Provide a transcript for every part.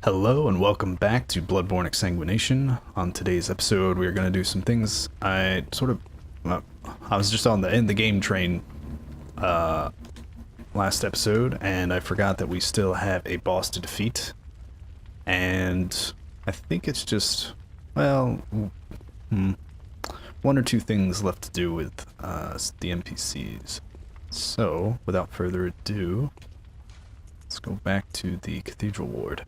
Hello and welcome back to Bloodborne Exsanguination. On today's episode, we are going to do some things I was just on the end the game train last episode, and I forgot that we still have a boss to defeat. And I think it's just, well, one or two things left to do with the NPCs. So, without further ado, let's go back to the Cathedral Ward.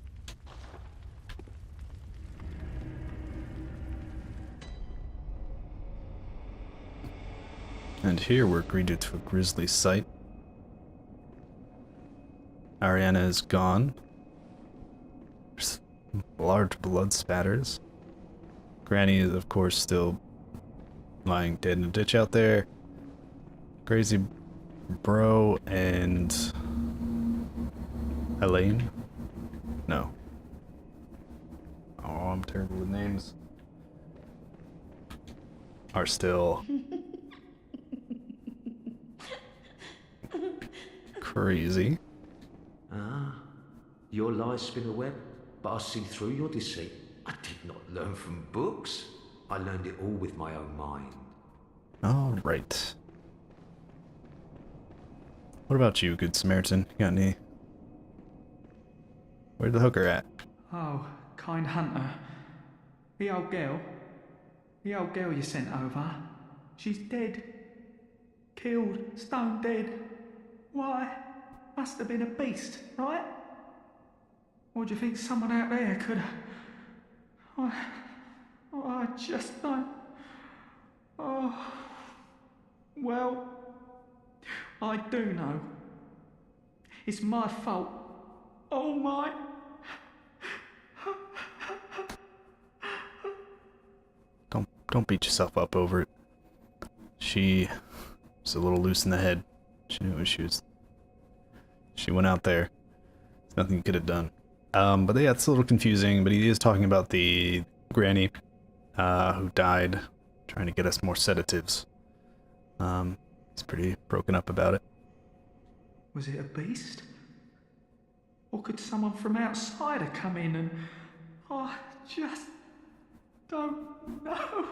And here we're greeted to a grisly sight. Ariana is gone. There's large blood spatters. Granny is, of course, still lying dead in a ditch out there. Crazy Bro and Elaine? No. Oh, I'm terrible with names. Are still crazy. Ah, your lies spin a web, but I see through your deceit. I did not learn from books. I learned it all with my own mind. All right. What about you, Good Samaritan? You got any? Where's the hooker at? Oh, kind hunter. The old girl you sent over. She's dead. Killed, stone dead. Why? Must have been a beast, right? Or do you think someone out there could have... I just don't... Oh... Well... I do know. It's my fault. Oh my... Don't beat yourself up over it. She was a little loose in the head. She knew what she was. She went out there. There's nothing you could have done. But yeah, it's a little confusing, but he is talking about the granny who died, trying to get us more sedatives. He's pretty broken up about it. Was it a beast? Or could someone from outside have come in and... I just don't know.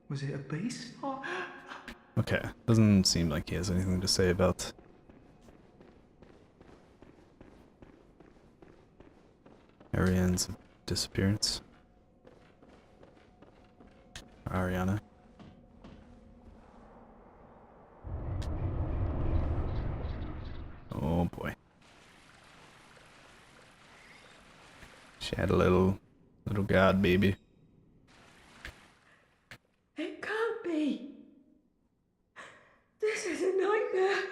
Was it a beast? Oh. Okay, doesn't seem like he has anything to say about Ariane's disappearance. Ariana. Oh boy. She had a little god baby. It can't be. This is a nightmare.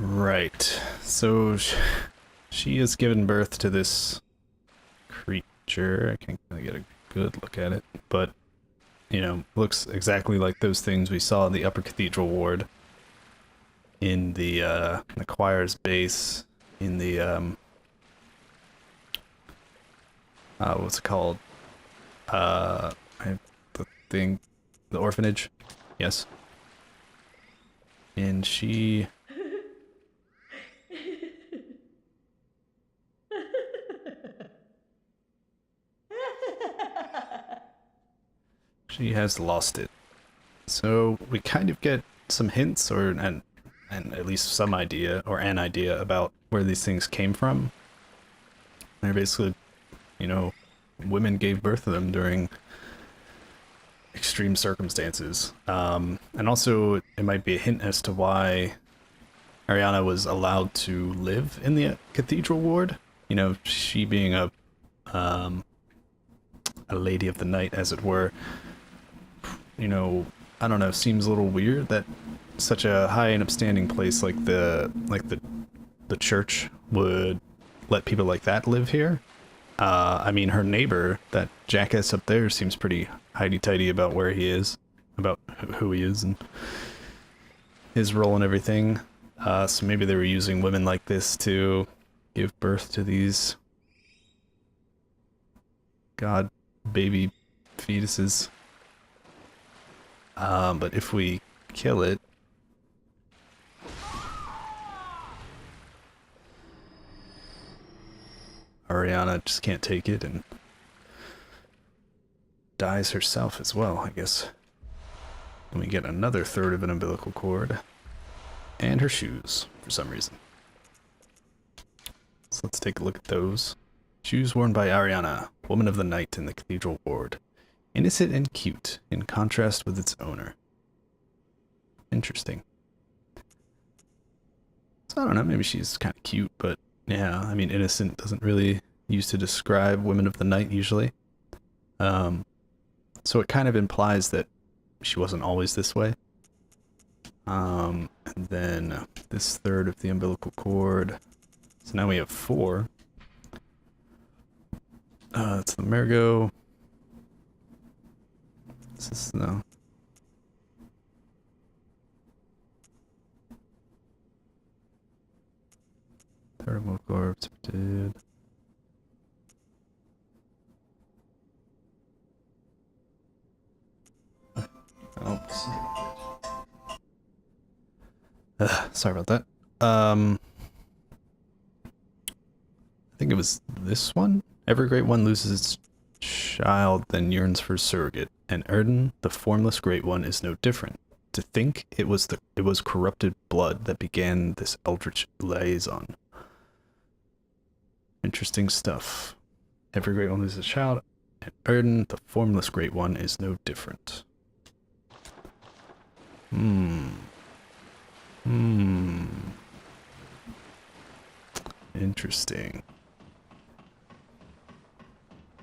Right. So she has given birth to this creature. I can't really get a good look at it, but you know, looks exactly like those things we saw in the Upper Cathedral Ward, in the choir's base, in the what's it called? The thing, the orphanage. Yes. And she has lost it. So we kind of get some hints, or and at least some idea, or an idea about where these things came from. They're basically, you know, women gave birth to them during extreme circumstances. And also it might be a hint as to why Ariana was allowed to live in the Cathedral Ward. You know, she being a lady of the night, as it were. You know, I don't know, seems a little weird that such a high and upstanding place like the church would let people like that live here. I mean, her neighbor, that jackass up there, seems pretty hidey-tighty about where he is, about who he is, and his role and everything. So maybe they were using women like this to give birth to these god baby fetuses. But if we kill it, Ariana just can't take it and dies herself as well, I guess. And we get another third of an umbilical cord. And her shoes, for some reason. So let's take a look at those. Shoes worn by Ariana, woman of the night in the cathedral ward. Innocent and cute, in contrast with its owner. Interesting. So I don't know, maybe she's kind of cute, but yeah, I mean, innocent doesn't really use to describe women of the night usually. So it kind of implies that she wasn't always this way. And then this third of the umbilical cord. So now we have 4. It's the Mergo. This is no. Thermal corpse did. Oops. Sorry about that. I think it was this one. Every great one loses its child, then yearns for a surrogate. And Erden, the formless great one, is no different. To think it was corrupted blood that began this eldritch liaison. Interesting stuff. Every great one loses a child, and Erden, the formless great one, is no different. Interesting.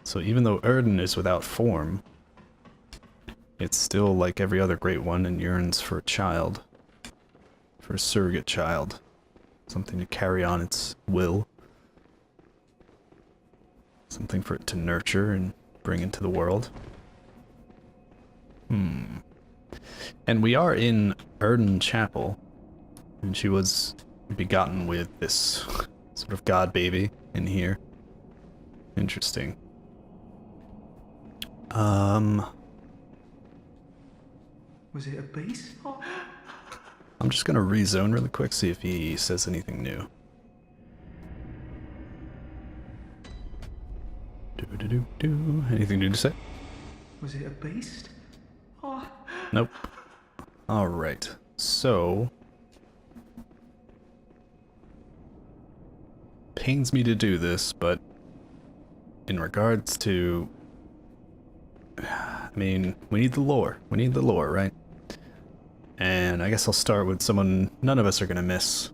So even though Erden is without form, it's still like every other great one and yearns for a child. For a surrogate child. Something to carry on its will. Something for it to nurture and bring into the world. And we are in Erden Chapel. And she was begotten with this sort of god baby in here. Interesting. Was it a beast? Oh. I'm just gonna rezone really quick, see if he says anything new. Anything new to say? Was it a beast? Oh. Nope. Alright, so... pains me to do this, but... in regards to... I mean, we need the lore. We need the lore, right? And I guess I'll start with someone none of us are gonna miss.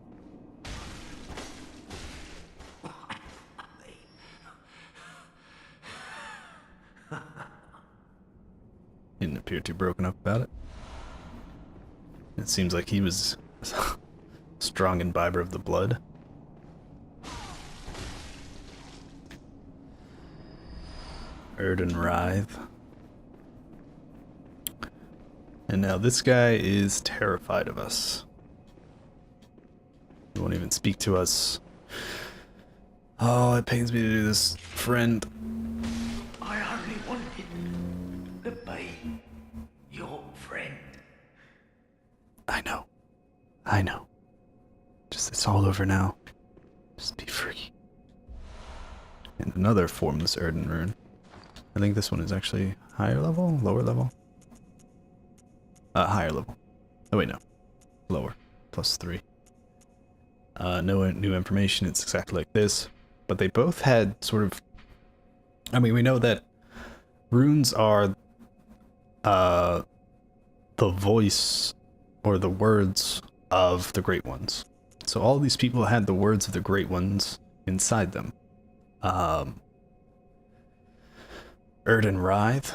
Didn't appear too broken up about it. It seems like he was a strong imbiber of the blood. Erden Writhe. And now this guy is terrified of us. He won't even speak to us. Oh, it pains me to do this, friend. I only wanted to be your friend. I know. I know. Just, it's all over now. Just be free. And another formless Erden rune. I think this one is actually higher level? Lower level? Higher level. Oh wait, no. Lower. +3. No new information, it's exactly like this. But they both had sort of... I mean, we know that runes are the voice or the words of the Great Ones. So all these people had the words of the Great Ones inside them. Erden Writhe.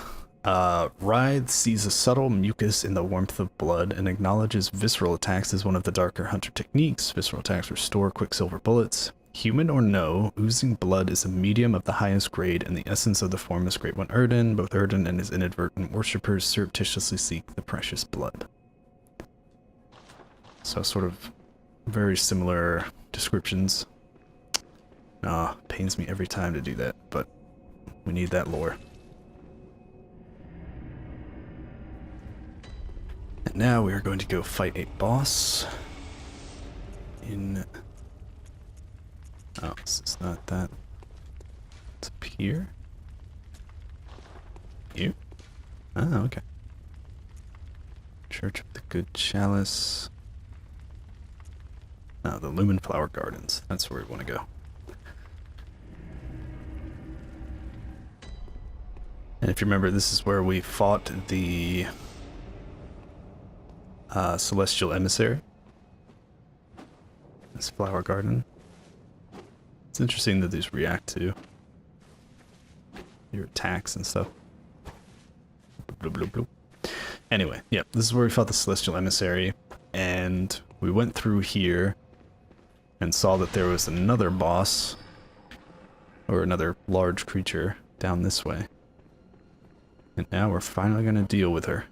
Writhe sees a subtle mucus in the warmth of blood and acknowledges visceral attacks as one of the darker hunter techniques. Visceral attacks restore quicksilver bullets. Human or no, oozing blood is a medium of the highest grade, and the essence of the form is great one Erden. Both Erden and his inadvertent worshippers surreptitiously seek the precious blood. So sort of very similar descriptions. Pains me every time to do that, but we need that lore. And now we are going to go fight a boss in... Oh, this is not that. It's up here. Here? Oh, okay. Church of the Good Chalice. Oh, the Lumen Flower Gardens. That's where we want to go. And if you remember, this is where we fought the Celestial Emissary. This flower garden. It's interesting that these react to your attacks and stuff. Bloop, bloop, bloop. Anyway, yeah, this is where we fought the Celestial Emissary, and we went through here and saw that there was another boss, or another large creature, down this way. And now we're finally going to deal with her.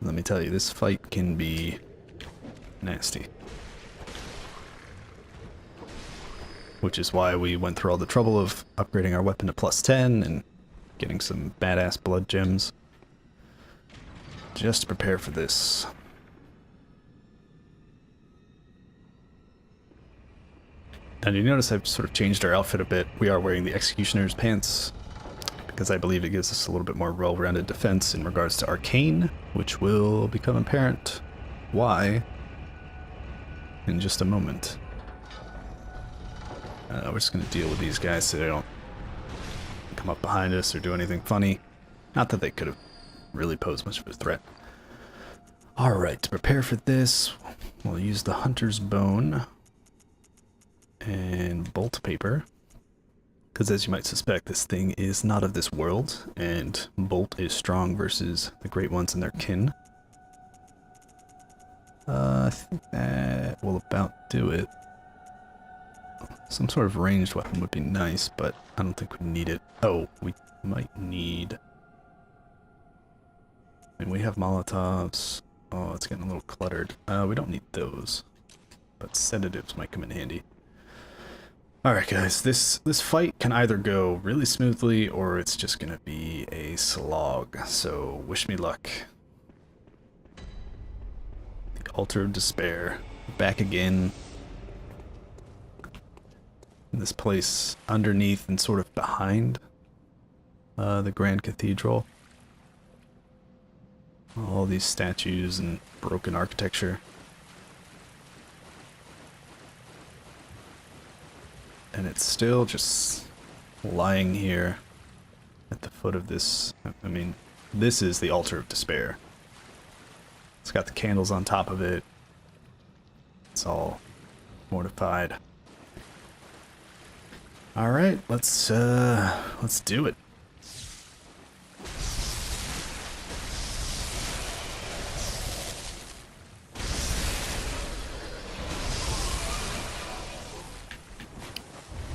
Let me tell you, this fight can be nasty. Which is why we went through all the trouble of upgrading our weapon to +10 and getting some badass blood gems. Just to prepare for this. And you notice I've sort of changed our outfit a bit. We are wearing the Executioner's pants, because I believe it gives us a little bit more well-rounded defense in regards to Arcane, which will become apparent why in just a moment. We're just going to deal with these guys so they don't come up behind us or do anything funny. Not that they could have really posed much of a threat. Alright, to prepare for this, we'll use the Hunter's Bone and Bolt Paper. Because as you might suspect, this thing is not of this world, and Bolt is strong versus the Great Ones and their kin. I think that will about do it. Some sort of ranged weapon would be nice, but I don't think we need it. Oh, we might need... I mean, we have Molotovs. Oh, it's getting a little cluttered. We don't need those, but sedatives might come in handy. Alright guys, this fight can either go really smoothly or it's just gonna be a slog, so wish me luck. The Altar of Despair, back again. In this place underneath and sort of behind the Grand Cathedral. All these statues and broken architecture. And it's still just lying here at the foot of this. I mean, this is the Altar of Despair. It's got the candles on top of it. It's all mortified. All right, let's do it.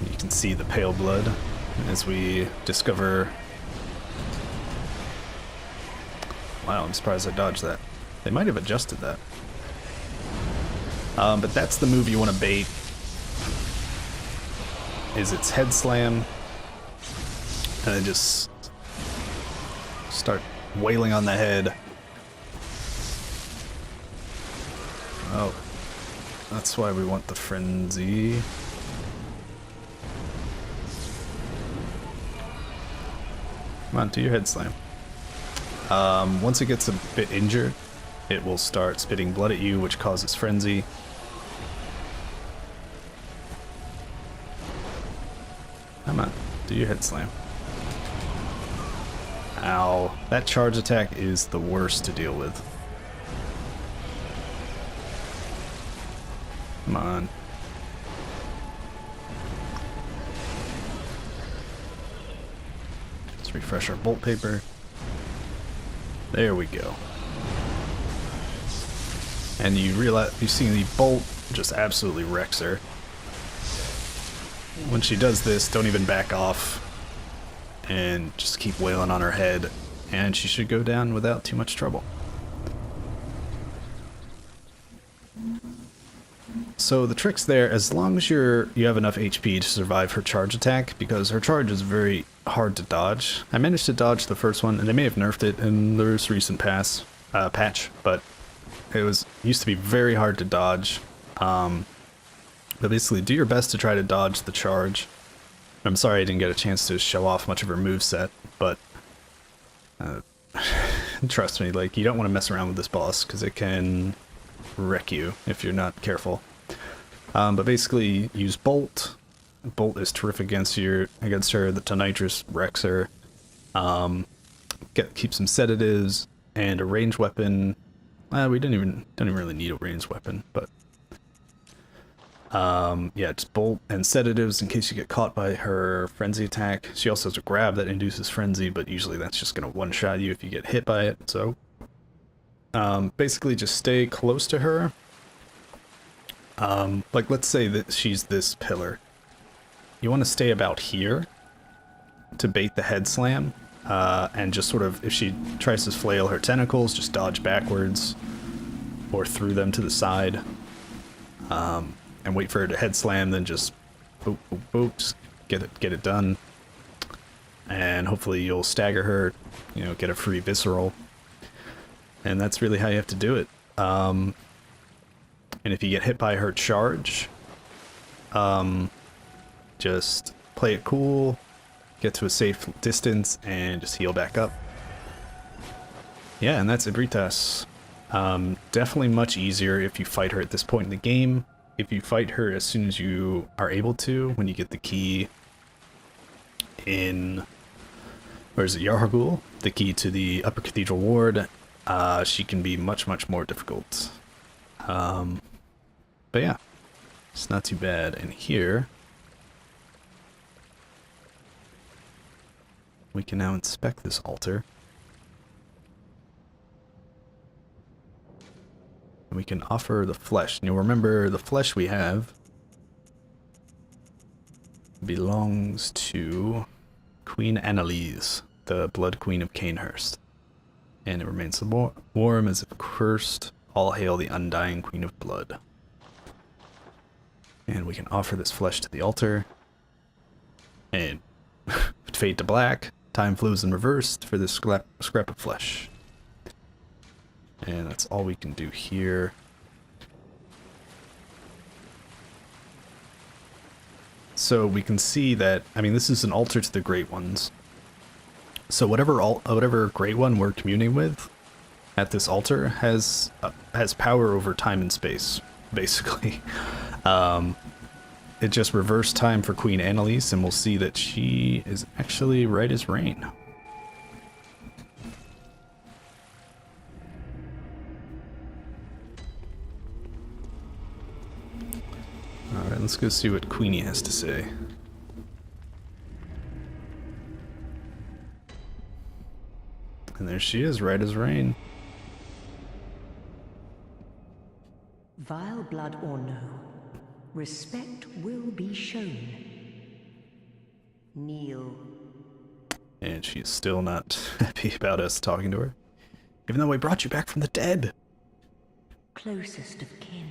You can see the pale blood as we discover... Wow, I'm surprised I dodged that. They might have adjusted that. But that's the move you want to bait. Is its head slam. And then just start wailing on the head. Oh. That's why we want the frenzy. Come on, do your head slam. Once it gets a bit injured, it will start spitting blood at you, which causes frenzy. Come on, do your head slam. Ow. That charge attack is the worst to deal with. Come on. Let's refresh our bolt paper. There we go. And you realize, you see the bolt just absolutely wrecks her. When she does this, don't even back off and just keep wailing on her head, and she should go down without too much trouble. So the trick's there, as long as you have enough HP to survive her charge attack, because her charge is very hard to dodge. I managed to dodge the first one, and they may have nerfed it in the recent patch, but it used to be very hard to dodge. But basically, do your best to try to dodge the charge. I'm sorry I didn't get a chance to show off much of her moveset, but trust me, like, you don't want to mess around with this boss, because it can wreck you if you're not careful. But basically, use Bolt. Bolt is terrific against her. The Tonitrus wrecks her. Keep some sedatives and a ranged weapon. We don't even really need a ranged weapon, but yeah, just Bolt and sedatives in case you get caught by her frenzy attack. She also has a grab that induces frenzy, but usually that's just gonna one-shot you if you get hit by it. So basically, just stay close to her. Like, let's say that she's this pillar. You want to stay about here to bait the head slam, and just sort of, if she tries to flail her tentacles, just dodge backwards or through them to the side, and wait for her to head slam, then just boop, boop, boop, just get it done. And hopefully you'll stagger her, you know, get a free visceral. And that's really how you have to do it. And if you get hit by her charge, just play it cool, get to a safe distance, and just heal back up. Yeah, and that's Ebrietas. Definitely much easier if you fight her at this point in the game. If you fight her as soon as you are able to, when you get the key in, where is it, Yarhagul? The key to the Upper Cathedral Ward, she can be much, much more difficult. But yeah, it's not too bad. And here, we can now inspect this altar. And we can offer the flesh. And you'll remember the flesh we have belongs to Queen Annalise, the Blood Queen of Canehurst. And it remains warm as if cursed. All hail the undying Queen of Blood. And we can offer this flesh to the altar. And fade to black. Time flows in reverse for this scrap of flesh. And that's all we can do here. So we can see that, I mean, this is an altar to the Great Ones. So whatever Great One we're communing with at this altar has power over time and space, basically. It just reversed time for Queen Annalise, and we'll see that she is actually right as rain. Alright, let's go see what Queenie has to say. And there she is, right as rain. Vile blood or no, respect will be shown. Kneel. And she's still not happy about us talking to her. Even though we brought you back from the dead. Closest of kin,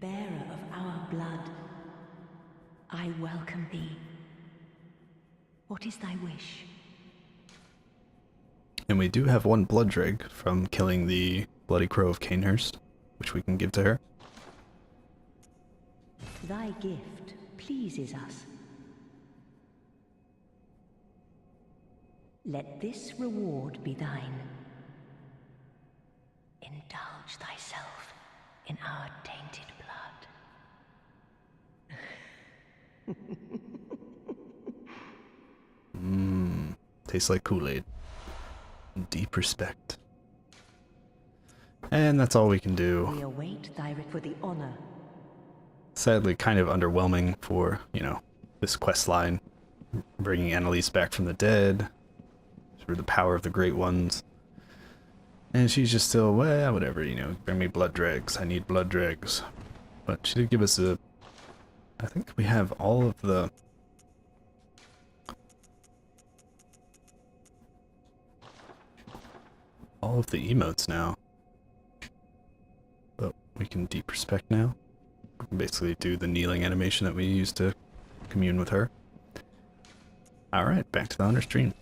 bearer of our blood, I welcome thee. What is thy wish? And we do have one blood dreg from killing the Bloody Crow of Canehurst, which we can give to her. Thy gift pleases us. Let this reward be thine. Indulge thyself in our tainted blood. Tastes like Kool-Aid. Deep respect. And that's all we can do. We await thy for the honor. Sadly, kind of underwhelming for, you know, this quest line. Bringing Annalise back from the dead. Through the power of the Great Ones. And she's just still, well, whatever, you know, bring me blood dregs. I need blood dregs. But she did give us a... I think we have all of the... all of the emotes now. But we can deep respect now. We can basically do the kneeling animation that we used to commune with her. Alright, back to the Hunter stream.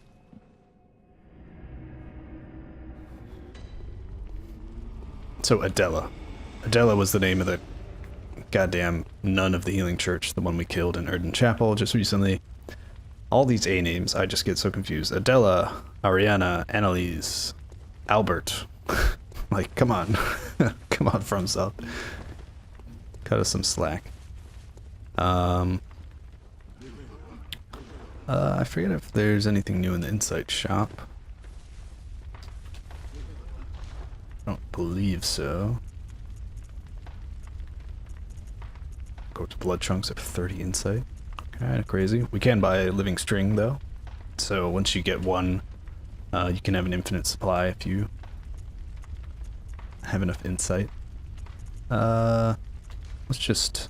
So Adela. Adela was the name of the goddamn nun of the Healing Church, the one we killed in Erden Chapel just recently. All these A names, I just get so confused. Adela, Ariana, Annalise, Albert. Like, come on. Come on, FromSoft. Cut us some slack. I forget if there's anything new in the Insight shop. I don't believe so. Go to Blood Chunks at 30 Insight. Kinda crazy. We can buy a living string though. So once you get one, you can have an infinite supply if you have enough Insight. Let's just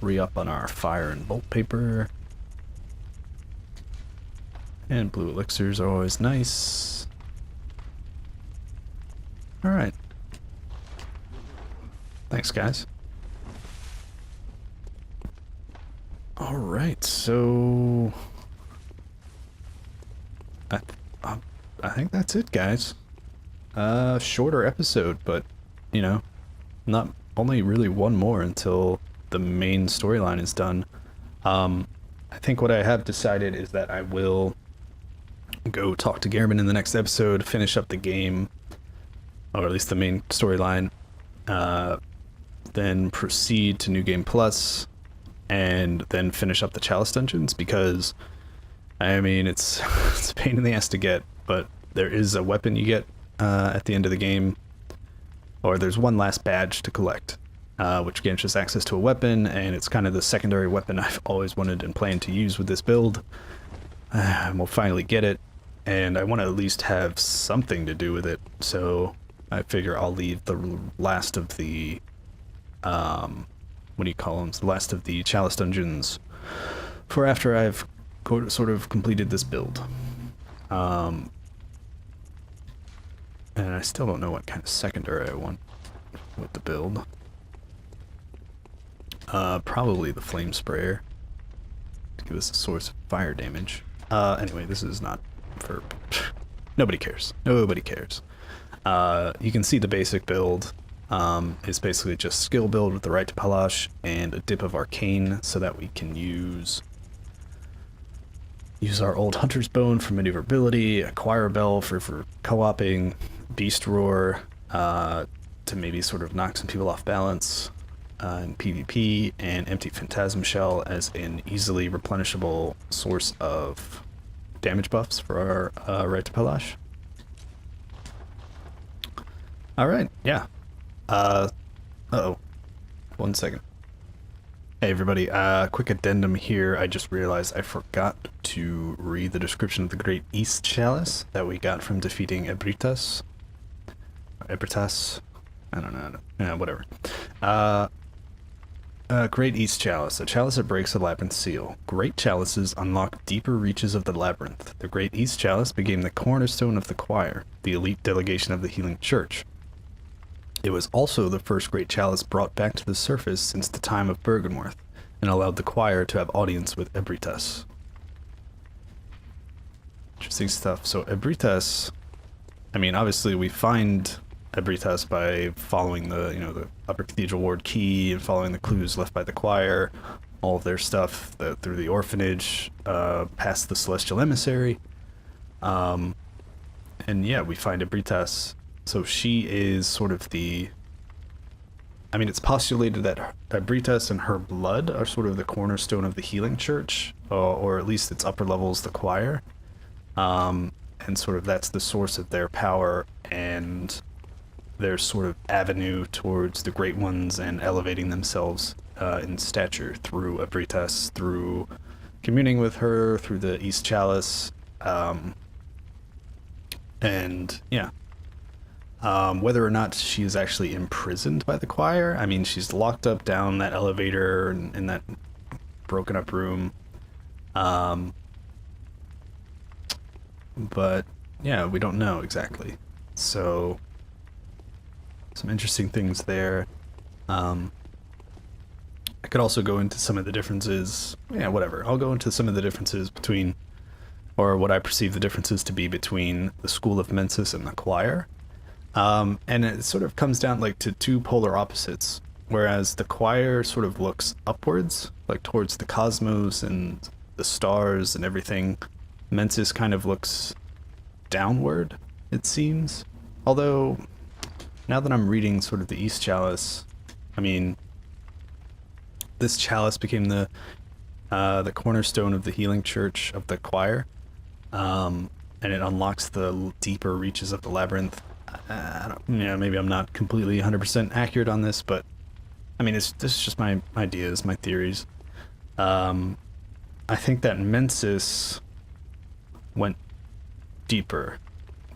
re-up on our fire and bolt paper. And blue elixirs are always nice. Alright. Thanks, guys. Alright, so... I think that's it, guys. Shorter episode, but, you know, not only really one more until the main storyline is done. I think what I have decided is that I will go talk to Gehrman in the next episode, finish up the game, or at least the main storyline, then proceed to New Game Plus, and then finish up the Chalice Dungeons, because, I mean, it's a pain in the ass to get, but there is a weapon you get at the end of the game, or there's one last badge to collect, which grants us access to a weapon, and it's kind of the secondary weapon I've always wanted and planned to use with this build. And we'll finally get it, and I want to at least have something to do with it, so I figure I'll leave the last of the, what do you call them, the last of the Chalice Dungeons for after I've sort of completed this build. And I still don't know what kind of secondary I want with the build. Probably the Flame Sprayer to give us a source of fire damage. Anyway, this is not for... Nobody cares. Nobody cares. You can see the basic build is basically just skill build with the right to Palash and a dip of Arcane so that we can use our old Hunter's Bone for maneuverability, Acquire Bell for co-oping, Beast Roar to maybe sort of knock some people off balance in PvP, and Empty Phantasm Shell as an easily replenishable source of damage buffs for our right to Palash. Alright, yeah. Uh-oh. 1 second. Hey everybody, quick addendum here. I just realized I forgot to read the description of the Great East Chalice that we got from defeating Ebrietas. Ebrietas? I don't know. Yeah, whatever. Great East Chalice. A chalice that breaks a labyrinth seal. Great chalices unlock deeper reaches of the labyrinth. The Great East Chalice became the cornerstone of the choir, the elite delegation of the Healing Church. It was also the first great chalice brought back to the surface since the time of Bergenworth, and allowed the choir to have audience with Ebrietas. Interesting stuff. So Ebrietas, I mean, obviously we find Ebrietas by following the, you know, the Upper Cathedral Ward key and following the clues left by the choir, all of their stuff through the orphanage, past the Celestial Emissary, and yeah, we find Ebrietas. So she is sort of the... I mean, it's postulated that Ebrietas and her blood are sort of the cornerstone of the Healing Church, or at least its upper levels, the choir. And sort of that's the source of their power and their sort of avenue towards the Great Ones and elevating themselves in stature through Ebrietas, through communing with her, through the East Chalice. And, yeah. Whether or not she is actually imprisoned by the choir, I mean, she's locked up down that elevator in that broken up room. But yeah, we don't know exactly. So some interesting things there. I could also go into some of the differences. Yeah, whatever. I'll go into some of the differences between, or what I perceive the differences to be between the School of Mensis and the choir. And it sort of comes down like to two polar opposites, whereas the choir sort of looks upwards, like towards the cosmos and the stars and everything. Mensis kind of looks downward, it seems. Although, now that I'm reading sort of the East Chalice, I mean, this chalice became the cornerstone of the healing church of the choir, and it unlocks the deeper reaches of the labyrinth. Maybe I'm not completely 100% accurate on this, but I mean, this is just my ideas, my theories. I think that Mensis went deeper.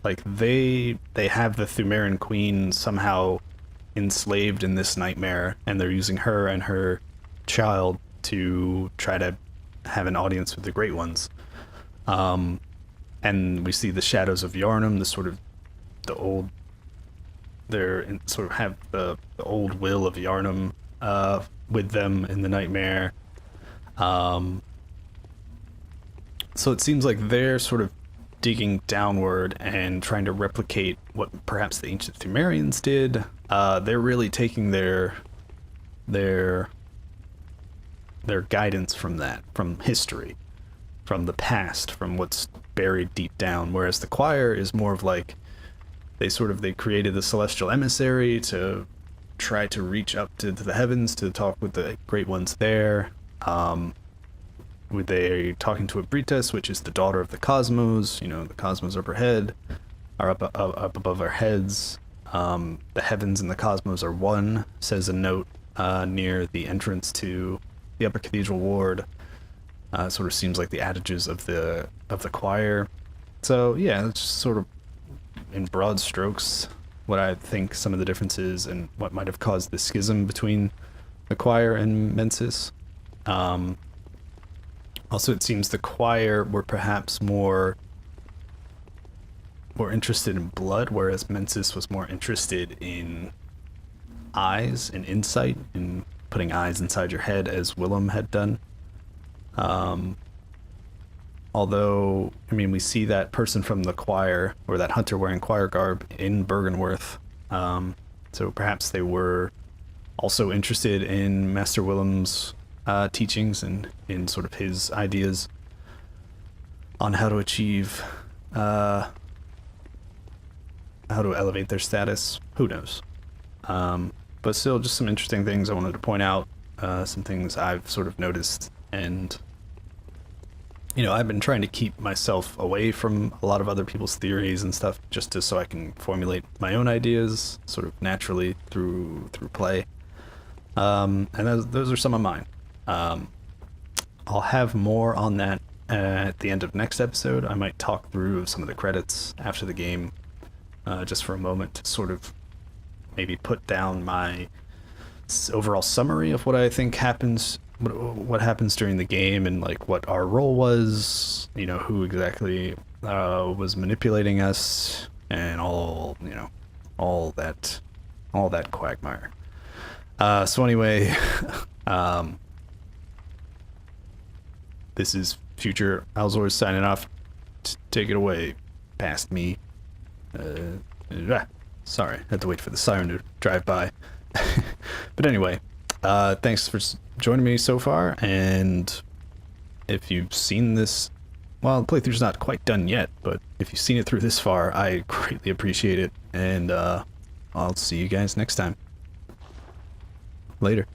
Like, they have the Thumeran queen somehow enslaved in this nightmare, and they're using her and her child to try to have an audience with the Great Ones. And we see the shadows of Yharnam, the sort of the old, sort of have the old will of Yharnam with them in the nightmare. So it seems like they're sort of digging downward and trying to replicate what perhaps the ancient Thumerians did. They're really taking their guidance from that, from history, from the past, from what's buried deep down, whereas the choir is more of like, they created the celestial emissary to try to reach up to the heavens to talk with the Great Ones there. They're talking to Ebrietas, which is the daughter of the cosmos. You know, the cosmos overhead are up above our heads. The heavens and the cosmos are one, says a note near the entrance to the Upper Cathedral Ward. Sort of seems like the adages of the choir. So yeah, it's just sort of in broad strokes what I think some of the differences and what might have caused the schism between the choir and Mensis. Also, it seems the choir were perhaps more interested in blood, whereas Mensis was more interested in eyes and insight, in putting eyes inside your head, as Willem had done. Although, I mean, we see that person from the choir, or that hunter wearing choir garb, in Bergenworth. So perhaps they were also interested in Master Willem's teachings and in sort of his ideas on how to achieve, how to elevate their status. Who knows? But still, just some interesting things I wanted to point out, some things I've sort of noticed, and you know, I've been trying to keep myself away from a lot of other people's theories and stuff, just so I can formulate my own ideas sort of naturally through play. And those are some of mine. I'll have more on that at the end of next episode. I might talk through some of the credits after the game, just for a moment, to sort of maybe put down my overall summary of what I think happens, what happens during the game, and like what our role was, you know, who exactly was manipulating us, and all that quagmire. So anyway, this is Future Alzor signing off. Take it away, past me. Sorry, I had to wait for the siren to drive by. But anyway, thanks for joining me so far, and if you've seen this, well, the playthrough's not quite done yet, but if you've seen it through this far, I greatly appreciate it, and I'll see you guys next time. Later.